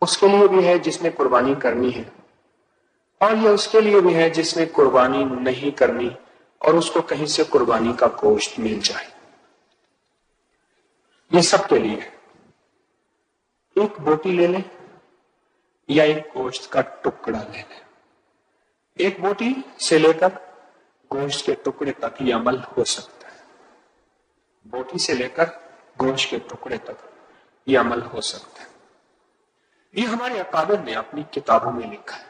اس کے لیے بھی ہے جس نے قربانی کرنی ہے، اور یہ اس کے لیے بھی ہے جس نے قربانی نہیں کرنی اور اس کو کہیں سے قربانی کا گوشت مل جائے۔ یہ سب کے لیے ہے۔ ایک بوٹی لے لیں یا ایک گوشت کا ٹکڑا لے لیں، ایک بوٹی سے لے کر گوشت کے ٹکڑے تک یہ عمل ہو سکتا ہے، بوٹی سے لے کر گوشت کے ٹکڑے تک یہ عمل ہو سکتا ہے۔ یہ ہمارے اکابر نے اپنی کتابوں میں لکھا ہے۔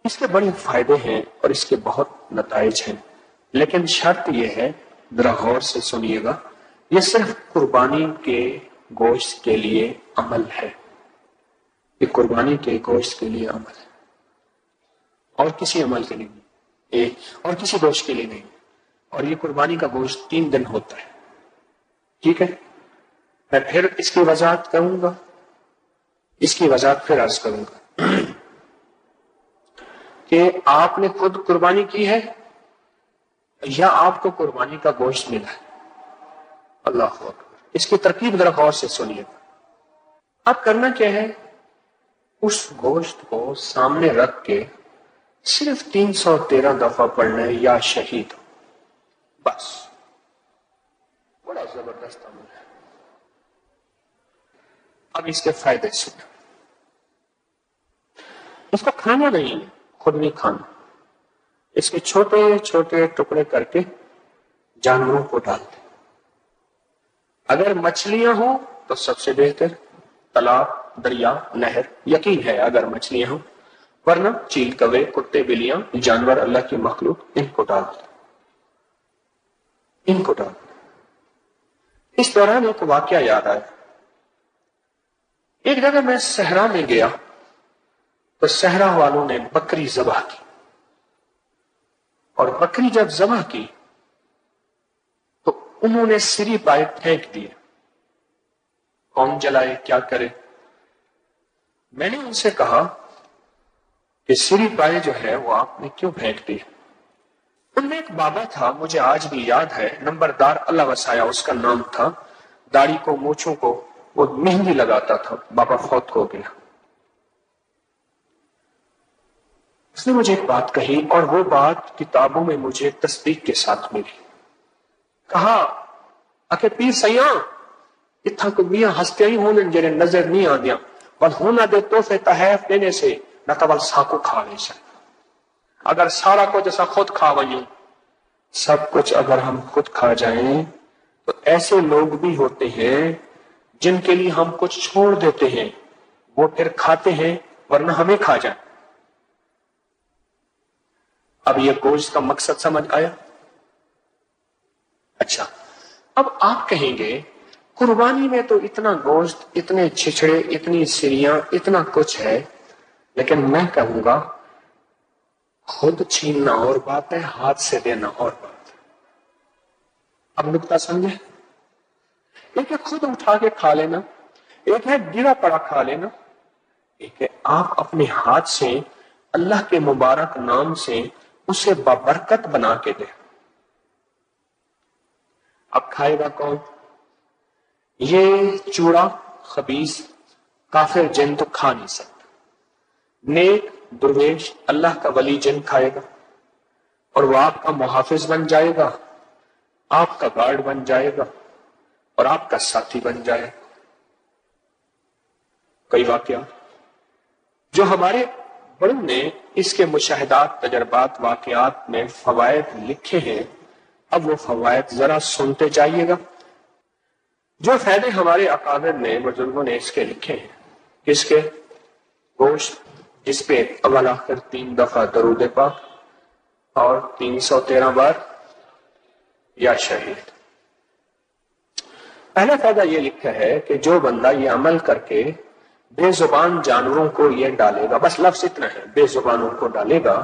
اس کے بڑے فائدے ہیں اور اس کے بہت نتائج ہیں، لیکن شرط یہ ہے، ذرا غور سے سنیے گا، یہ صرف قربانی کے گوشت کے لیے عمل ہے، یہ قربانی کے گوشت کے لیے عمل ہے، اور کسی عمل کے لیے نہیں، اور کسی گوشت کے لیے نہیں۔ اور یہ قربانی کا گوشت 3 دن ہوتا ہے، ٹھیک ہے؟ میں پھر اس کی وضاحت کروں گا، اس کی وضاحت پھر عرض کروں گا کہ آپ نے خود قربانی کی ہے یا آپ کو قربانی کا گوشت ملا ہے۔ اللہ اکبر۔ اس کی ترکیب ذرا غور سے سنیے گا۔ اب کرنا کیا ہے، اس گوشت کو سامنے رکھ کے صرف 313 دفعہ پڑھنا ہے، یا شہید ہو، بس۔ بڑا زبردست عمل ہے۔ اب اس کے فائدے سنیں۔ اس کو کھانا نہیں، خود نہیں کھانا، اس کے چھوٹے چھوٹے ٹکڑے کر کے جانوروں کو ڈال دیں۔ اگر مچھلیاں ہوں تو سب سے بہتر، تالاب، دریا، نہر، یقین ہے اگر مچھلیاں ہوں، ورنہ چیل، کوے، کتے، بلیاں، جانور اللہ کی مخلوق، ان کو ڈال دیں، ان کو ڈال دیں۔ اس دوران ایک واقعہ یاد آیا۔ ایک جگہ میں صحرا میں گیا تو صحرا والوں نے بکری ذبح کی، اور بکری جب ذبح کی تو انہوں نے سری پائے پھینک دیے۔ کون جلائے، کیا کرے؟ میں نے ان سے کہا کہ سری پائے جو ہے وہ آپ نے کیوں پھینک دی؟ ان میں ایک بابا تھا، مجھے آج بھی یاد ہے، نمبردار، اللہ وسایا اس کا نام تھا، داڑھی کو، مونچھوں کو وہ مہندی لگاتا تھا، بابا فوت ہو گیا۔ اس نے مجھے ایک بات کہی، اور وہ بات کتابوں میں مجھے تصدیق کے ساتھ ملی۔ کہا کہ پیر سیاں اتھا کو میاں ہستے ہی ہونے جنہیں نظر نہیں آدیاں، بل ہونا دے توفے تحیف دینے سے نہ تول ساکو کھا لے سکتا۔ اگر سارا کچھ ایسا خود کھا وئیں، سب کچھ اگر ہم خود کھا جائیں، تو ایسے لوگ بھی ہوتے ہیں جن کے لیے ہم کچھ چھوڑ دیتے ہیں، وہ پھر کھاتے ہیں ورنہ ہمیں کھا جائیں۔ اب یہ گوشت کا مقصد سمجھ آیا؟ اچھا، اب آپ کہیں گے قربانی میں تو اتنا گوشت، اتنے چھچڑے، اتنی سریاں، اتنا کچھ ہے، لیکن میں کہوں گا خود چھیننا اور بات ہے، ہاتھ سے دینا اور بات ہے۔ اب نکتہ سمجھے؟ ایک ہے خود اٹھا کے کھا لینا، ایک ہے گرا پڑا کھا لینا، ایک ہے آپ اپنے ہاتھ سے اللہ کے مبارک نام سے اسے بابرکت بنا کے دیں۔ اب کھائے گا کون؟ یہ چوڑا خبیث کافر جن تو کھا نہیں سکتا، نیک درویش اللہ کا ولی جن کھائے گا، اور وہ آپ کا محافظ بن جائے گا، آپ کا گارڈ بن جائے گا، اور آپ کا ساتھی بن جائے گا۔ کئی واقعہ جو ہمارے بڑوں نے اس کے مشاہدات، تجربات، واقعات میں فوائد لکھے ہیں، اب وہ فوائد ذرا سنتے جائیے گا۔ جو فائدے ہمارے اکابر نے، بزرگوں نے اس کے لکھے ہیں، کس کے؟ گوشت جس پہ اول آخر 3 دفعہ درود پاک اور 313 بار یا شہید۔ پہلا فائدہ یہ لکھا ہے کہ جو بندہ یہ عمل کر کے بے زبان جانوروں کو یہ ڈالے گا، بس لفظ اتنا ہے، بے زبانوں کو ڈالے گا،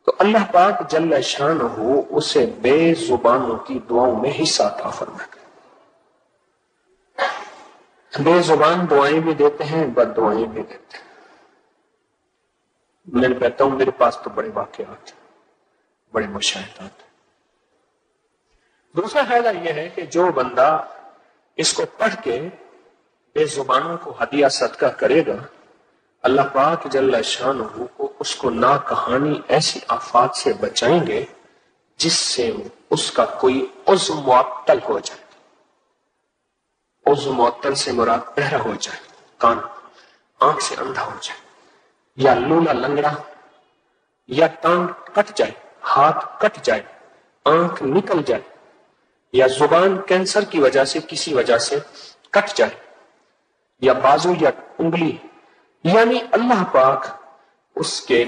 تو اللہ پاک جل شانہ اسے بے زبانوں کی دعاؤں میں حصہ عطا فرمائے گا۔ بے زبان دعائیں بھی دیتے ہیں، بد دعائیں بھی دیتے ہیں۔ میں کہتا ہوں میرے پاس تو بڑے واقعات ہیں، بڑے مشاہدات ہیں۔ دوسرا فائدہ یہ ہے کہ جو بندہ اس کو پڑھ کے بے زبانوں کو ہدیہ صدقہ کرے گا، اللہ پاک جل شانہ کو اس کو نا کہانی ایسی آفات سے بچائیں گے جس سے اس کا کوئی عضو معطل ہو جائے۔ عضو معطل سے مراد بہرا ہو جائے، کان آنکھ سے اندھا ہو جائے، یا لولا لنگڑا، یا ٹانگ کٹ جائے، ہاتھ کٹ جائے، آنکھ نکل جائے، یا زبان کینسر کی وجہ سے کسی وجہ سے کٹ جائے، یا بازو یا انگلی، یعنی اللہ پاک اس کے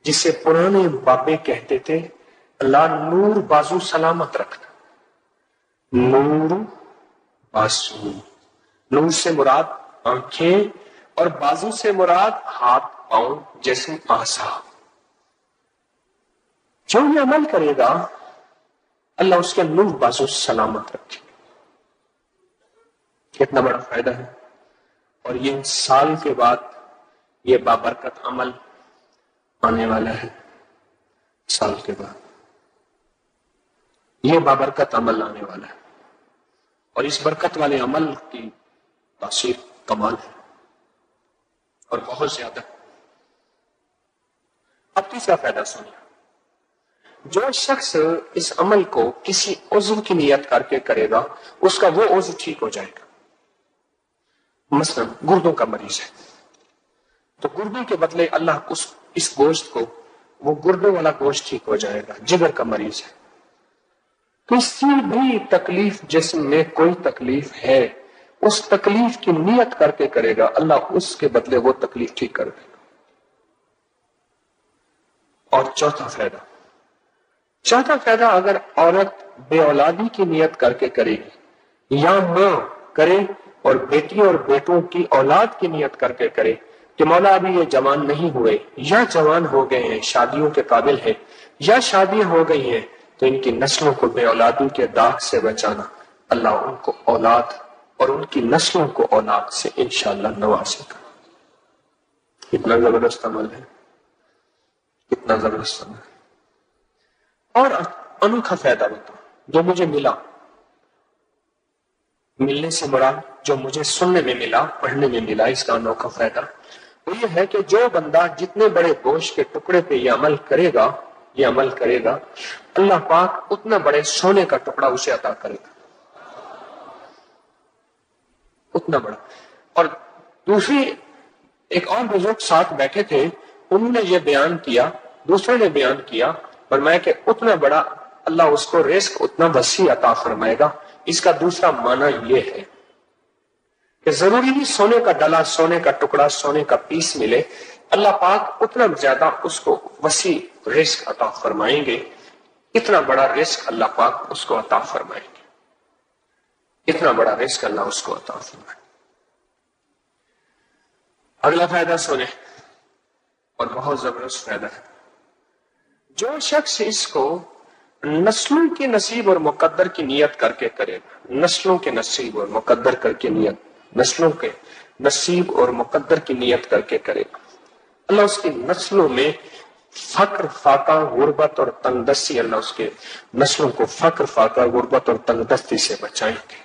جسے پرانے بابے کہتے تھے اللہ نور بازو سلامت رکھنا۔ نور بازو، نور سے مراد آنکھیں اور بازو سے مراد ہاتھ پاؤں جسم اعضاء۔ جو یہ عمل کرے گا اللہ اس کے نور بازو سلامت رکھے۔ کتنا بڑا فائدہ ہے، اور یہ سال کے بعد یہ بابرکت عمل آنے والا ہے۔ سال کے بعد یہ بابرکت عمل آنے والا ہے، اور اس برکت والے عمل کی تاثیر کمال ہے اور بہت زیادہ۔ اب تیسرا فائدہ سنیے، جو شخص اس عمل کو کسی عضو کی نیت کر کے کرے گا اس کا وہ عضو ٹھیک ہو جائے گا۔ مثلا گردوں کا مریض ہے تو گردوں کے بدلے اللہ اس گوشت کو، وہ گردوں والا گوشت ٹھیک ہو جائے گا۔ جگر کا مریض ہے، کسی بھی تکلیف جسم میں کوئی تکلیف ہے اس تکلیف کی نیت کر کے کرے گا اللہ اس کے بدلے وہ تکلیف ٹھیک کر دے گا۔ اور چوتھا فائدہ اگر عورت بے اولادی کی نیت کر کے کرے گی، یا ماں کرے اور بیٹی اور بیٹوں کی اولاد کی نیت کر کے کرے کہ مولا ابھی یہ جوان نہیں ہوئے یا جوان ہو گئے ہیں، شادیوں کے قابل ہیں یا شادیاں ہو گئی ہیں، تو ان کی نسلوں کو بے اولادی کے داغ سے بچانا، اللہ ان کو اولاد اور ان کی نسلوں کو اولاد سے انشاءاللہ نوازے گا۔ کتنا زبردست عمل ہے، کتنا زبردست عمل ہے۔ اور انوکھا فائدہ بتاؤ جو مجھے ملا، ملنے سے مراد جو مجھے سننے میں ملا، پڑھنے میں ملا، اس کا انوکھا فائدہ وہ یہ ہے کہ جو بندہ جتنے بڑے گوشت کے ٹکڑے پہ یہ عمل کرے گا اللہ پاک اتنا بڑے سونے کا ٹکڑا اسے عطا کرے گا، اتنا بڑا۔ اور دوسری ایک اور بزرگ ساتھ بیٹھے تھے، انہوں نے یہ بیان کیا، دوسرے نے بیان کیا، فرمایا کہ اتنا بڑا اللہ اس کو رزق اتنا وسیع عطا فرمائے گا۔ اس کا دوسرا معنی یہ ہے کہ ضروری نہیں سونے کا ڈلا، سونے کا ٹکڑا، سونے کا پیس ملے، اللہ پاک اتنا زیادہ اس کو وسیع رزق عطا فرمائیں گے، اتنا بڑا رزق اللہ پاک اس کو عطا فرمائیں گے، اتنا بڑا رزق اللہ اس کو عطا فرمائیں گے۔ اگلا فائدہ سنیں، اور بہت زبردست فائدہ ہے۔ جو شخص اس کو نسلوں کے نصیب اور مقدر کی نیت کر کے کرے گا، نسلوں کے نصیب اور مقدر کر کے نیت، نسلوں کے نصیب اور مقدر کی نیت کر کے کرے گا، اللہ اس کی نسلوں میں فقر، فاقہ، غربت اور تنگ دستی، اللہ اس کے نسلوں کو فقر، فاقہ، غربت اور تنگ دستی سے بچائیں گے۔